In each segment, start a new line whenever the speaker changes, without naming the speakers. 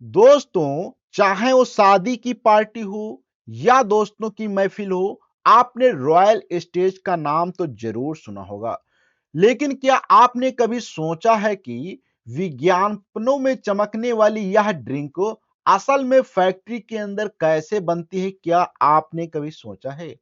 दोस्तों, चाहे वो शादी की पार्टी हो या दोस्तों की महफिल हो, आपने रॉयल स्टेज का नाम तो जरूर सुना होगा। लेकिन क्या आपने कभी सोचा है कि विज्ञापनों में चमकने वाली यह ड्रिंक असल में फैक्ट्री के अंदर कैसे बनती है? क्या आपने कभी सोचा है?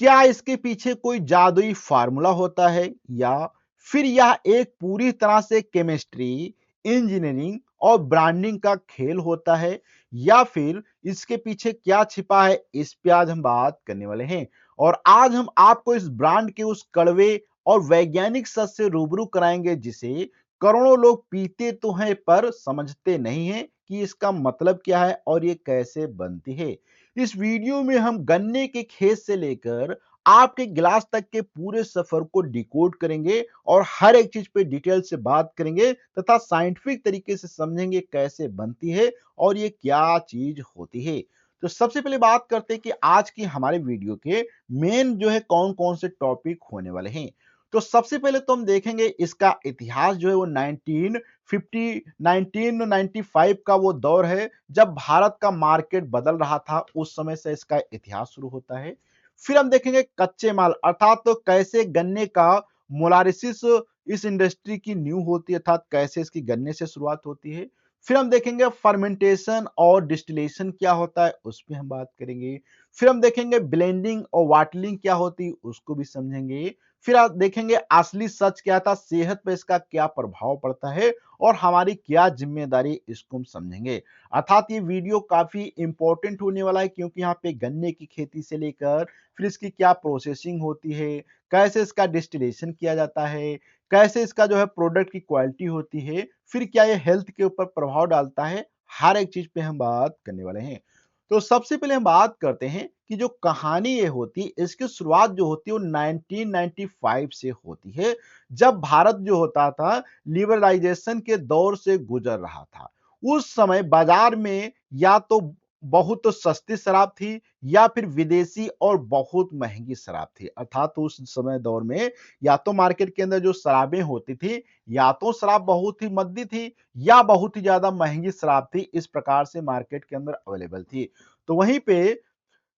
क्या इसके पीछे कोई जादुई फार्मूला होता है या फिर यह एक पूरी तरह से केमिस्ट्री, इंजीनियरिंग और ब्रांडिंग का खेल होता है या फिर इसके पीछे क्या छिपा है, इस पे आज हम बात करने वाले हैं। और आज हम आपको इस ब्रांड के उस कड़वे और वैज्ञानिक सच से रूबरू कराएंगे जिसे करोड़ों लोग पीते तो हैं पर समझते नहीं हैं कि इसका मतलब क्या है और ये कैसे बनती है। इस वीडियो में हम गन्ने के खेत से लेकर आपके गिलास तक के पूरे सफर को डिकोड करेंगे और हर एक चीज पे डिटेल से बात करेंगे तथा साइंटिफिक तरीके से समझेंगे कैसे बनती है और ये क्या चीज होती है। तो सबसे पहले बात करते हैं कि आज की हमारे वीडियो के मेन जो है कौन कौन से टॉपिक होने वाले हैं। तो सबसे पहले तो हम देखेंगे इसका इतिहास जो है वो 1950 1995 का वो दौर है जब भारत का मार्केट बदल रहा था, उस समय से इसका इतिहास शुरू होता है। फिर हम देखेंगे कच्चे माल अर्थात तो कैसे गन्ने का मोलारिसिस इस इंडस्ट्री की न्यू होती है अर्थात कैसे इसकी गन्ने से शुरुआत होती है। फिर हम देखेंगे फर्मेंटेशन और डिस्टिलेशन क्या होता है, उस पर हम बात करेंगे। फिर हम देखेंगे ब्लेंडिंग और वाटलिंग क्या होती है, उसको भी समझेंगे। फिर आप देखेंगे असली सच क्या था, सेहत पे इसका क्या प्रभाव पड़ता है और हमारी क्या जिम्मेदारी, इसको हम समझेंगे। अर्थात ये वीडियो काफी इंपॉर्टेंट होने वाला है क्योंकि यहाँ पे गन्ने की खेती से लेकर फिर इसकी क्या प्रोसेसिंग होती है, कैसे इसका डिस्टिलेशन किया जाता है, कैसे इसका जो है प्रोडक्ट की क्वालिटी होती है, फिर क्या ये हेल्थ के ऊपर प्रभाव डालता है, हर एक चीज पे हम बात करने वाले हैं। तो सबसे पहले हम बात करते हैं कि जो कहानी ये होती है इसकी शुरुआत जो होती है वो 1995 से होती है जब भारत जो होता था लिबरलाइजेशन के दौर से गुजर रहा था। उस समय बाजार में या तो बहुत सस्ती शराब थी या फिर विदेशी और बहुत महंगी शराब थी। अर्थात उस समय दौर में या तो मार्केट के अंदर जो शराबें होती थी या तो शराब बहुत ही मद्दी थी या बहुत ही ज्यादा महंगी शराब थी, इस प्रकार से मार्केट के अंदर अवेलेबल थी। तो वहीं पे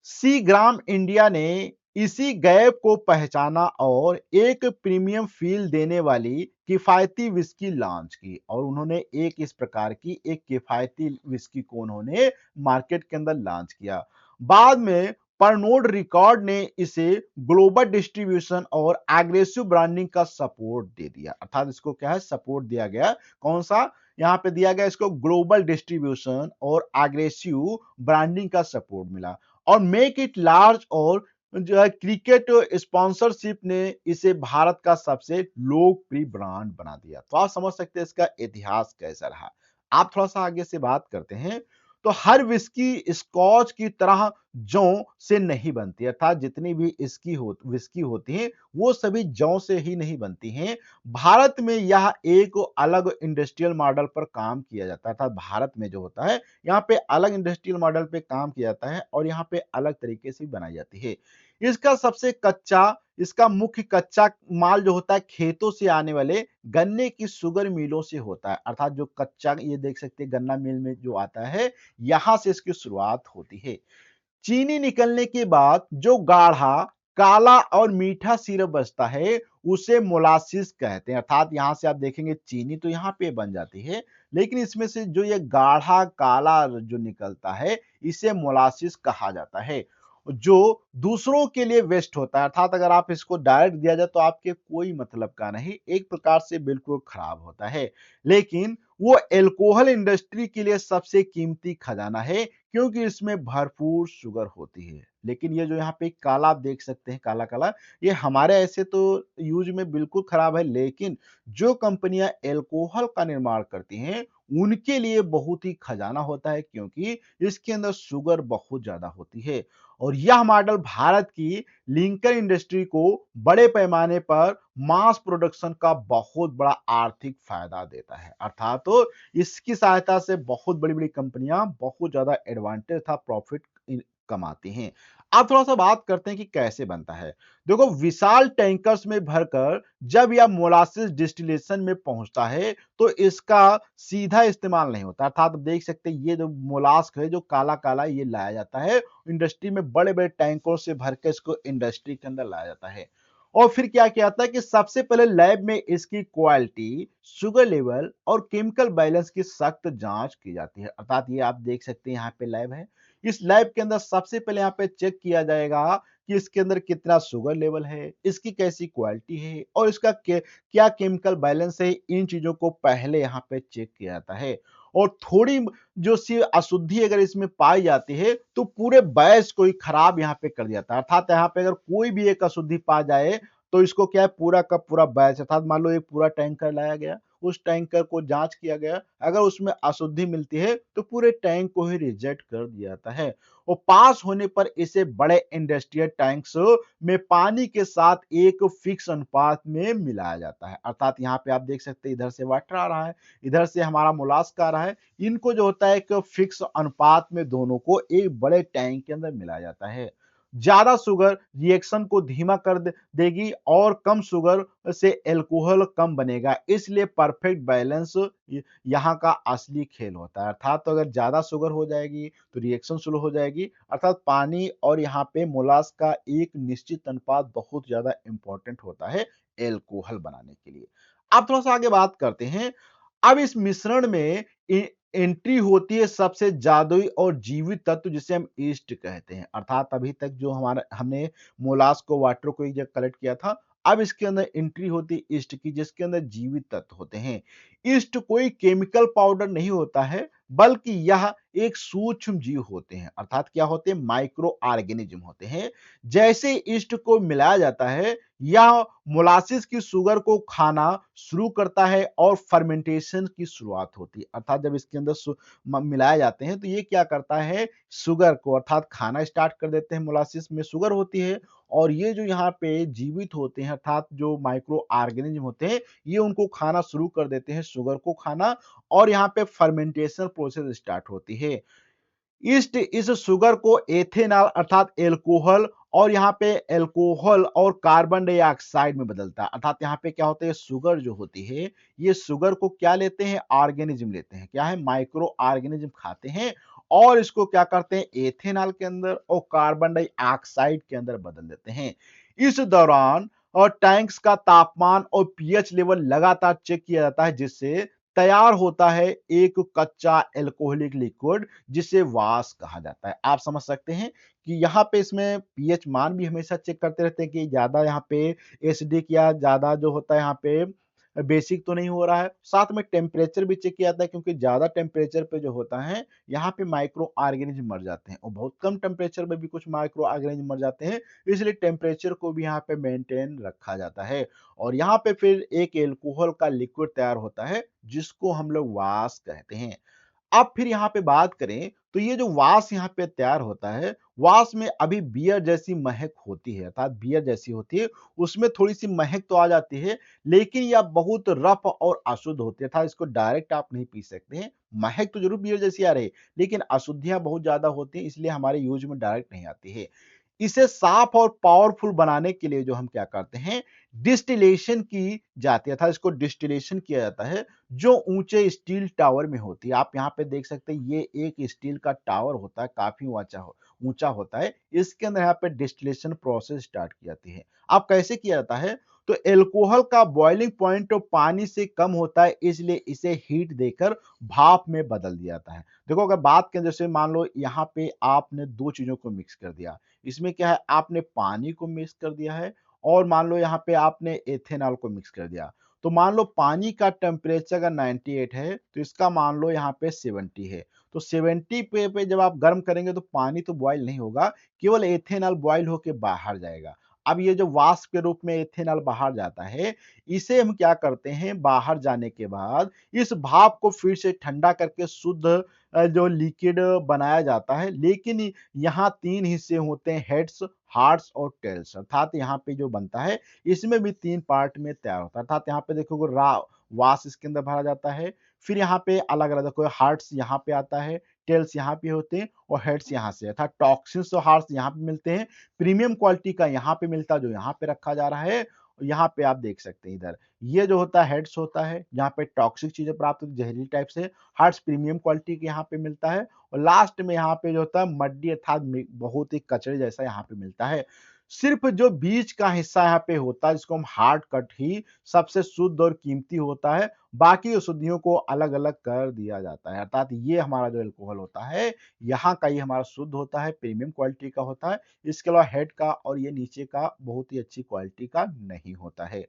सी ग्राम इंडिया ने इसी गैप को पहचाना और एक प्रीमियम फील देने वाली किफायती विस्की लॉन्च की और उन्होंने एक इस प्रकार की एक किफायती विस्की को उन्होंने मार्केट के अंदर लॉन्च किया। बाद में परनोड रिकॉर्ड ने इसे ग्लोबल डिस्ट्रीब्यूशन और एग्रेसिव ब्रांडिंग का सपोर्ट दे दिया। अर्थात इसको क्या है, सपोर्ट दिया गया। कौन सा यहाँ पे दिया गया, इसको ग्लोबल डिस्ट्रीब्यूशन और एग्रेसिव ब्रांडिंग का सपोर्ट मिला और मेक इट लार्ज और जो है क्रिकेट स्पॉन्सरशिप ने इसे भारत का सबसे लोकप्रिय ब्रांड बना दिया। तो आप समझ सकते हैं इसका इतिहास कैसा रहा। आप थोड़ा सा आगे से बात करते हैं। तो हर विस्की स्कॉच की तरह जौ से नहीं बनती, अर्थात जितनी भी विस्की होती है वो सभी जौ से ही नहीं बनती हैं। भारत में यह एक अलग इंडस्ट्रियल मॉडल पर काम किया जाता है। अर्थात भारत में जो होता है यहाँ पे अलग इंडस्ट्रियल मॉडल पे काम किया जाता है और यहाँ पे अलग तरीके से बनाई जाती है। इसका सबसे कच्चा इसका मुख्य कच्चा माल जो होता है खेतों से आने वाले गन्ने की शुगर मिलों से होता है। अर्थात जो कच्चा ये देख सकते हैं गन्ना मिल में जो आता है, यहां से इसकी शुरुआत होती है। चीनी निकलने के बाद जो गाढ़ा, काला और मीठा सिरप बचता है उसे मोलासिस कहते हैं। अर्थात यहाँ से आप देखेंगे चीनी तो यहाँ पे बन जाती है, लेकिन इसमें से जो ये गाढ़ा काला जो निकलता है इसे मोलासिस कहा जाता है, जो दूसरों के लिए वेस्ट होता है। अर्थात अगर आप इसको डायरेक्ट दिया जाए तो आपके कोई मतलब का नहीं, एक प्रकार से बिल्कुल खराब होता है। लेकिन वो अल्कोहल इंडस्ट्री के लिए सबसे कीमती खजाना है क्योंकि इसमें भरपूर शुगर होती है। लेकिन ये जो यहाँ पे काला आप देख सकते हैं, काला काला, ये हमारे ऐसे तो यूज में बिल्कुल खराब है, लेकिन जो कंपनियां अल्कोहल का निर्माण करती हैं उनके लिए बहुत ही खजाना होता है क्योंकि इसके अंदर शुगर बहुत ज्यादा होती है। और यह मॉडल भारत की लिंकर इंडस्ट्री को बड़े पैमाने पर मास प्रोडक्शन का बहुत बड़ा आर्थिक फायदा देता है। अर्थात तो इसकी सहायता से बहुत बड़ी बड़ी कंपनियां बहुत ज्यादा एडवांटेज था प्रॉफिट कमाती हैं। अब थोड़ा सा बात करते हैं कि कैसे बनता है। देखो, विशाल टैंकर्स में भरकर जब यह मोलासिस डिस्टिलेशन में पहुंचता है तो इसका सीधा इस्तेमाल नहीं होता, अर्थात आप देख सकते हैं ये जो मोलास्क है जो काला काला ये लाया जाता है इंडस्ट्री में, बड़े बड़े टैंकों से भर के इसको इंडस्ट्री के अंदर लाया जाता है। और फिर क्या किया जाता है कि सबसे पहले लैब में इसकी क्वालिटी, शुगर लेवल और केमिकल बैलेंस की सख्त जांच की जाती है। अर्थात ये आप देख सकते हैं यहाँ पे लैब है, इस लैब के अंदर सबसे पहले यहाँ पे चेक किया जाएगा कि इसके अंदर कितना शुगर लेवल है, इसकी कैसी क्वालिटी है और इसका क्या केमिकल बैलेंस है। इन चीजों को पहले यहाँ पे चेक किया जाता है। और थोड़ी जो सी अशुद्धि अगर इसमें पाई जाती है तो पूरे बैच को ही खराब यहाँ पे कर दिया जाता है। अर्थात यहाँ पे अगर कोई भी एक अशुद्धि पा जाए तो इसको क्या है, पूरा का पूरा बैच, अर्थात मान लो एक पूरा टैंकर लाया गया, उस टैंकर को जांच किया गया, अगर उसमें अशुद्धि मिलती है तो पूरे टैंक को ही रिजेक्ट कर दिया जाता है। और पास होने पर इसे बड़े इंडस्ट्रियल टैंक्स में पानी के साथ एक फिक्स अनुपात में मिलाया जाता है। अर्थात यहाँ पे आप देख सकते हैं इधर से वाटर आ रहा है, इधर से हमारा मोलास्क आ रहा है, इनको जो होता है एक फिक्स अनुपात में दोनों को एक बड़े टैंक के अंदर मिलाया जाता है। ज्यादा शुगर रिएक्शन को धीमा कर देगी और कम शुगर से एल्कोहल कम बनेगा, इसलिए परफेक्ट बैलेंस यहाँ का असली खेल होता है। अर्थात तो अगर ज्यादा शुगर हो जाएगी तो रिएक्शन स्लो हो जाएगी, अर्थात पानी और यहाँ पे मोलास का एक निश्चित अनुपात बहुत ज्यादा इंपॉर्टेंट होता है एल्कोहल बनाने के लिए। अब थोड़ा सा आगे बात करते हैं। अब इस मिश्रण में एंट्री होती है सबसे जादुई और जीवित तत्व जिसे हम ईस्ट कहते हैं। अर्थात अभी तक जो हमारा हमने मोलास को वाटर को एक जगह कलेक्ट किया था, अब इसके अंदर एंट्री होती है ईस्ट की, जिसके अंदर जीवित तत्व होते हैं। ईस्ट कोई केमिकल पाउडर नहीं होता है, बल्कि यह एक सूक्ष्म जीव होते हैं, अर्थात क्या होते हैं, माइक्रो ऑर्गेनिज्म होते हैं। जैसे ईस्ट को मिलाया जाता है, यह मोलासिस की शुगर को खाना शुरू करता है और फर्मेंटेशन की शुरुआत होती है। अर्थात जब इसके अंदर मिलाए जाते हैं तो ये क्या करता है, शुगर को अर्थात खाना स्टार्ट कर देते हैं। मोलासिस में शुगर होती है और ये जो यहाँ पे जीवित होते हैं अर्थात जो माइक्रो ऑर्गेनिज्म होते हैं, ये उनको खाना शुरू कर देते हैं, शुगर को खाना, और यहाँ पे फर्मेंटेशन प्रोसेस स्टार्ट होती है। ईस्ट इस शुगर को एथेनॉल अर्थात एल्कोहल और यहाँ पे एल्कोहल और कार्बन डाइऑक्साइड में बदलता है। अर्थात यहाँ पे क्या होता है, शुगर जो होती है, ये शुगर को क्या लेते हैं, ऑर्गेनिज्म लेते हैं, क्या है, माइक्रो ऑर्गेनिज्म खाते हैं और इसको क्या करते हैं, एथेनॉल के अंदर और कार्बन डाइऑक्साइड के अंदर बदल देते हैं। इस दौरान और टैंक्स का तापमान और पीएच लेवल लगातार चेक किया जाता है, जिससे तैयार होता है एक कच्चा एल्कोहलिक लिक्विड जिसे वास कहा जाता है। आप समझ सकते हैं कि यहाँ पे इसमें पीएच मान भी हमेशा चेक करते रहते हैं कि ज्यादा यहाँ पे एसिडिक या ज्यादा जो होता है यहाँ पे बेसिक तो नहीं हो रहा है। साथ में टेम्परेचर भी चेक किया जाता है, क्योंकि ज्यादा टेम्परेचर पे जो होता है यहाँ पे माइक्रो ऑर्गेनिज्म मर जाते हैं और बहुत कम टेम्परेचर में भी कुछ माइक्रो ऑर्गेनिज्म मर जाते हैं, इसलिए टेम्परेचर को भी यहाँ पे मेंटेन रखा जाता है। और यहाँ पे फिर एक एल्कोहल का लिक्विड तैयार होता है जिसको हम लोग वास कहते हैं। अब फिर यहाँ पे बात करें तो ये जो वास यहाँ पे तैयार होता है, वास में अभी बियर जैसी महक होती है, अर्थात बियर जैसी होती है, उसमें थोड़ी सी महक तो आ जाती है, लेकिन यह बहुत रफ और अशुद्ध होती है, अर्थात इसको डायरेक्ट आप नहीं पी सकते हैं। महक तो जरूर बियर जैसी आ रही है, लेकिन अशुद्धियां बहुत ज्यादा होती हैं, इसलिए हमारे यूज में डायरेक्ट नहीं आती है। इसे साफ और पावरफुल बनाने के लिए जो हम क्या करते हैं, डिस्टिलेशन की जाती है, अर्थात इसको डिस्टिलेशन किया जाता है जो ऊंचे स्टील टावर में होती है। आप यहाँ पे देख सकते हैं ये एक स्टील का टावर होता है, काफी ऊंचा होता है। इसके अंदर यहाँ पे डिस्टिलेशन प्रोसेस स्टार्ट की जाती है। अब कैसे किया जाता है, तो एल्कोहल का बॉइलिंग पॉइंट तो पानी से कम होता है, इसलिए इसे हीट देकर भाप में बदल दिया जाता है। देखो, अगर बात करें जैसे मान लो यहाँ पे आपने दो चीजों को मिक्स कर दिया, इसमें क्या है, आपने पानी को मिक्स कर दिया है और मान लो यहाँ पे आपने एथेनॉल को मिक्स कर दिया। तो मान लो पानी का टेम्परेचर अगर 98 है तो इसका मान लो यहाँ पे 70 है। तो 70 पे जब आप गर्म करेंगे तो पानी तो बॉयल नहीं होगा, केवल एथेनॉल बॉयल होके बाहर जाएगा। अब ये जो वाष्प के रूप में एथेनॉल बाहर जाता है, इसे हम क्या करते हैं, बाहर जाने के बाद इस भाप को फिर से ठंडा करके शुद्ध जो लिक्विड बनाया जाता है। लेकिन यहाँ तीन हिस्से होते हैं, हेड्स, हार्ट्स और टेल्स, अर्थात यहाँ पे जो बनता है इसमें भी तीन पार्ट में तैयार होता है। अर्थात यहाँ पे देखोगे रा वास इसके अंदर भरा जाता है, फिर यहाँ पे अलग-अलग देखो हार्ट्स यहाँ पे आता है, टेल्स यहाँ पे होते हैं और हेड्स यहाँ से अर्थात टॉक्सिन्स और हार्ट्स यहाँ पे मिलते हैं। प्रीमियम क्वालिटी का यहाँ पे मिलता है जो यहाँ पे रखा जा रहा है। यहाँ पे आप देख सकते हैं इधर। ये जो होता है हेड्स होता है, जहाँ पे टॉक्सिक चीज़ें प्राप्त होती हैं जहरीली टाइप से। हार्ट्स प्रीमियम क्वालिटी के यहाँ पे मिलता है और लास्ट में यहाँ पे जो होता है मड्डी अर्थात बहुत ही कचरे जैसा यहाँ पे मिलता है। सिर्फ जो बीच का हिस्सा यहाँ पे होता है जिसको हम हार्ड कट ही सबसे शुद्ध और कीमती होता है। बाकी अशुद्धियों को अलग-अलग कर दिया जाता है। अर्थात ये हमारा जो अल्कोहल होता है, यहाँ का ये हमारा शुद्ध होता है, प्रीमियम क्वालिटी का होता है। इसके अलावा हेड का और ये नीचे का बहुत ही अच्छी क्वालिटी का नहीं होता है।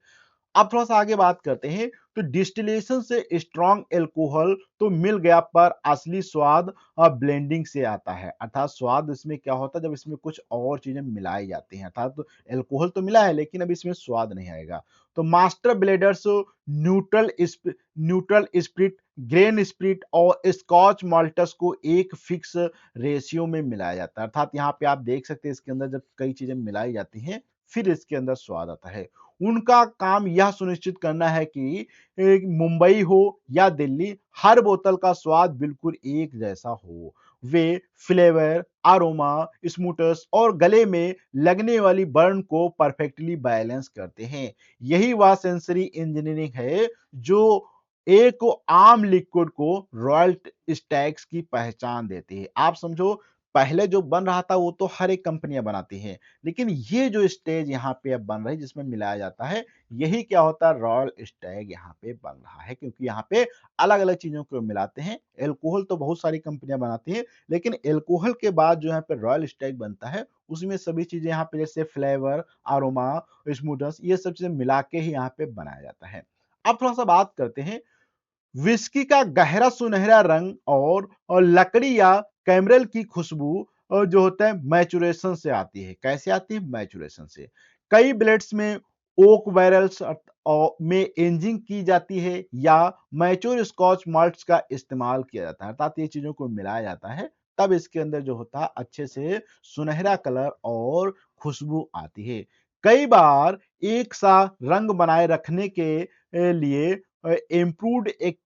अब थोड़ा-सा आगे बात करते हैं, तो डिस्टिलेशन से स्ट्रॉन्ग अल्कोहल तो मिल गया पर असली स्वाद ब्लेंडिंग से आता है। अर्थात स्वाद इसमें क्या होता है जब इसमें कुछ और चीज़ें मिलाई जाती हैं। अर्थात तो अल्कोहल तो मिला है लेकिन अब इसमें स्वाद नहीं आएगा। तो master blenders neutral spirit, grain spirit और स्कॉच माल्टस को एक फिक्स रेशियो में मिलाया जाता है। अर्थात यहाँ पे आप देख सकते हैं इसके अंदर जब कई चीज़ें मिलाई जाती हैं, फिर इसके अंदर स्वाद आता है। उनका काम यह सुनिश्चित करना है कि मुंबई हो या दिल्ली, हर बोतल का स्वाद बिल्कुल एक जैसा हो। वे फ्लेवर, अरोमा, स्मूथनेस और गले में लगने वाली बर्न को परफेक्टली बैलेंस करते हैं। यही वह सेंसरी इंजीनियरिंग है जो एक आम लिक्विड को रॉयल स्टैग्स की पहचान देती है। आप समझो पहले जो बन रहा था वो तो हर एक कंपनियां बनाती हैं, लेकिन ये जो स्टेज यहाँ पे अब बन रही है जिसमें मिलाया जाता है, यही क्या होता है रॉयल स्टैग यहाँ पे बन रहा है क्योंकि यहाँ पे अलग-अलग चीज़ों को मिलाते हैं। अल्कोहल तो बहुत सारी कंपनियाँ बनाती हैं, लेकिन अल्कोहल के बाद जो यहाँ पे रॉयल स्टैग बनता है, उसमें सभी चीज़ें यहाँ पे जैसे फ्लेवर, अरोमा, स्मूथनेस ये सब चीज़ें मिला के ही यहाँ पे बनाया जाता है। अब थोड़ा-सा बात करते हैं विस्की का गहरा सुनहरा रंग और लकड़ी या कैमरल की खुशबू जो होता है मैचुरेशन से आती है। कैसे आती है? मैचुरेशन से। कई ब्लेड्स में ओक बैरल्स में एजिंग की जाती है या मैच्योर स्कॉच माल्ट्स का इस्तेमाल किया जाता है। अर्थात ये चीज़ों को मिलाया जाता है, तब इसके अंदर जो होता है अच्छे से सुनहरा कलर और खुशबू आती है। कई बार एक सा रंग बनाए रखने के लिए इम्प्रूव्ड एक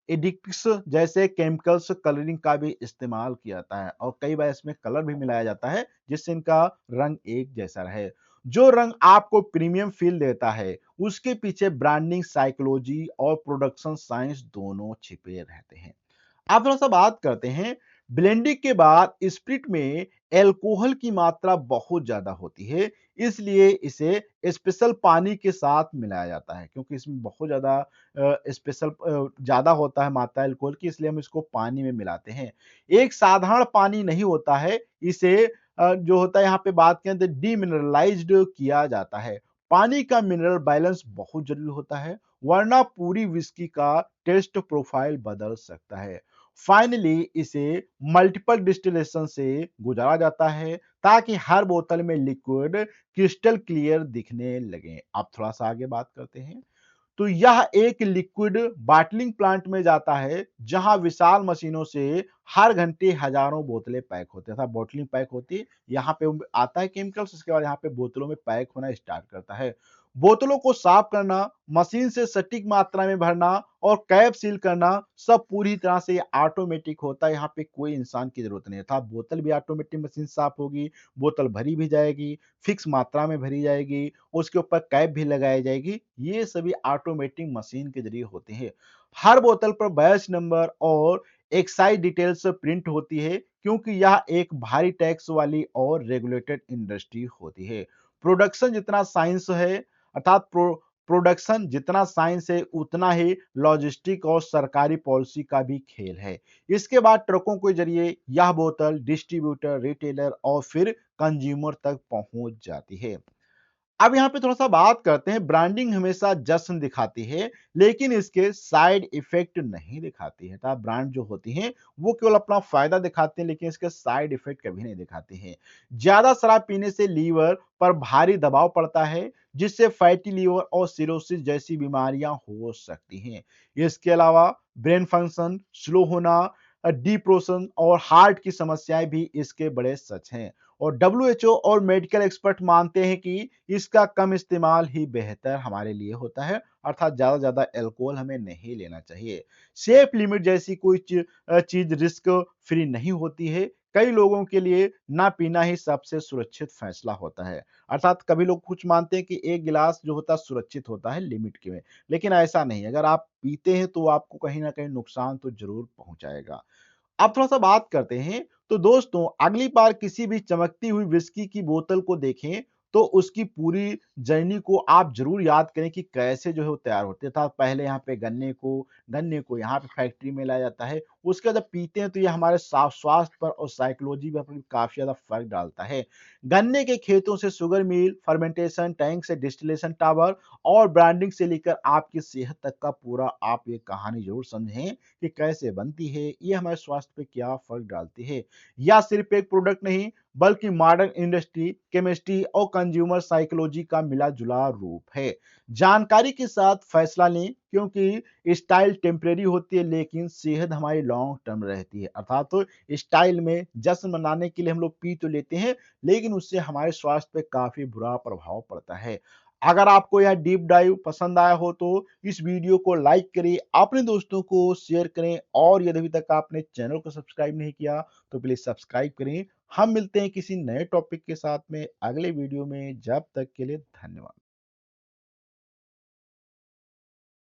एडिक्ट्स जैसे केमिकल्स कलरिंग का भी इस्तेमाल किया जाता है और कई बार इसमें कलर भी मिलाया जाता है जिससे इनका रंग एक जैसा रहे। जो रंग आपको प्रीमियम फील देता है उसके पीछे ब्रांडिंग साइकोलॉजी और प्रोडक्शन साइंस दोनों छिपे रहते हैं। अब थोड़ा-सा बात करते हैं, ब्लेंडिंग के बाद स्पिरिट में अल्कोहल की मात्रा बहुत ज़्यादा होती है, इसलिए इसे स्पेशल पानी के साथ मिलाया जाता है क्योंकि इसमें बहुत ज़्यादा ज़्यादा होता है मात्रा अल्कोहल की इसलिए हम इसको पानी में मिलाते हैं। एक साधारण पानी नहीं होता है, इसे जो होता है यहाँ पे बात करें तो डीमिनरलाइज़्ड किया जाता है। पानी का मिनरल बैलेंस बहुत ज़रूरी होता है, वरना पूरी व्हिस्की का टेस्ट प्रोफाइल बदल सकता है। फाइनली इसे मल्टीपल डिस्टिलेशन से गुजारा जाता है ताकि हर बोतल में लिक्विड क्रिस्टल क्लियर दिखने लगे। अब थोड़ा सा आगे बात करते हैं तो यह एक लिक्विड बॉटलिंग प्लांट में जाता है जहां विशाल मशीनों से हर घंटे हजारों बोतलें पैक होते हैं बॉटलिंग पैक होती है यहाँ पे आता है केमिकल्स उसके बाद यहाँ पे बोतलों में पैक होना स्टार्ट करता है बोतलों को साफ करना मशीन से सटीक मात्रा में भरना और कैप सील करना सब पूरी तरह से ऑटोमेटिक होता है यहाँ पे कोई इंसान की जरूरत नहीं है था बोतल भी ऑटोमेटिक मशीन साफ होगी बोतल भरी भी जाएगी फिक्स मात्रा में भरी जाएगी उसके ऊपर कैप भी लगाई जाएगी ये सभी ऑटोमेटिक मशीन के जरिए होते हैं हर बोतल पर बैच नंबर और एक्साइज डिटेल्स प्रिंट होती है क्योंकि यह एक भारी टैक्स वाली और रेगुलेटेड इंडस्ट्री होती है प्रोडक्शन जितना साइंस है अर्थात प्रोडक्शन जितना साइंस है उतना ही लॉजिस्टिक और सरकारी पॉलिसी का भी खेल है इसके बाद ट्रकों के जरिए यह बोतल डिस्ट्रीब्यूटर रिटेलर और फिर कंज्यूमर तक पहुंच जाती है अब यहाँ पे थोड़ा-सा बात करते हैं, ब्रांडिंग हमेशा जश्न दिखाती है, लेकिन इसके साइड इफ़ेक्ट नहीं दिखाती है। अर्थात ब्रांड जो होती हैं, वो केवल अपना फ़ायदा दिखाते हैं, लेकिन इसके साइड इफ़ेक्ट कभी नहीं दिखाते हैं। ज़्यादा शराब पीने से लीवर पर भारी दबाव पड़ता है, जिससे फैटी लीवर और सिरोसिस जैसी बीमारियाँ हो सकती हैं। इसके अलावा ब्रेन फंक्शन स्लो होना डिप्रेशन और हार्ट की समस्याएं भी इसके बड़े सच हैं। और डब्ल्यूएचओ और मेडिकल एक्सपर्ट मानते हैं कि इसका कम इस्तेमाल ही बेहतर हमारे लिए होता है, अर्थात ज़्यादा ज़्यादा अल्कोहल हमें नहीं लेना चाहिए। सेफ लिमिट जैसी कोई चीज़ रिस्क फ्री नहीं होती है। कई लोगों के लिए ना पीना ही सबसे सुरक्षित फैसला होता है। अर्थात कभी लोग कुछ मानते हैं कि एक गिलास जो होता है सुरक्षित होता है लिमिट के में, लेकिन ऐसा नहीं है। अगर आप पीते हैं तो आपको कहीं न कहीं नुकसान तो ज़रूर पहुँचाएगा। अब थोड़ा-सा बात करते हैं, तो दोस्तों अगली बार किसी भी चमकती हुई व्हिस्की की बोतल को देखें, तो उसकी पूरी जर्नी को आप ज़रूर याद करें कि कैसे जो है वो तैयार होते था। पहले यहाँ पे गन्ने को यहाँ पे फैक्ट्री में लाया जाता है। उसके बाद जब पीते हैं तो ये हमारे स्वास्थ्य पर और साइकोलॉजी पर भी काफ़ी ज़्यादा फ़र्क डालता है। गन्ने के खेतों से शुगर मिल, फर्मेंटेशन टैंक से डिस्टिलेशन टावर और ब्रांडिंग से लेकर आपकी सेहत तक का पूरा आप ये कहानी ज़रूर समझें कि कैसे बनती है, ये हमारे स्वास्थ्य पे क्या फ़र्क डालती है। या सिर्फ़ एक प्रोडक्ट नहीं, बल्कि मॉडर्न इंडस्ट्री, केमिस्ट्री और कंज्यूमर साइकोलॉजी का मिला-जुला रूप है। जानकारी के साथ फैसला लें, क्योंकि स्टाइल टेम्परेरी होती है लेकिन सेहत हमारी लॉन्ग टर्म रहती है। अर्थात तो स्टाइल में जश्न मनाने के लिए हम लोग पी तो लेते हैं, लेकिन उससे हमारे स्वास्थ्य पे काफ़ी बुरा प्रभाव पड़ता है। अगर आपको यह डीप डाइव पसंद आया हो तो इस वीडियो को लाइक करें, अपने दोस्तों को शेयर करें और यदि अभी तक आपने चैनल को सब्सक्राइब नहीं किया तो प्लीज़ सब्सक्राइब करें। हम मिलते हैं किसी नए टॉपिक के साथ में अगले वीडियो में, जब तक के लिए धन्यवाद।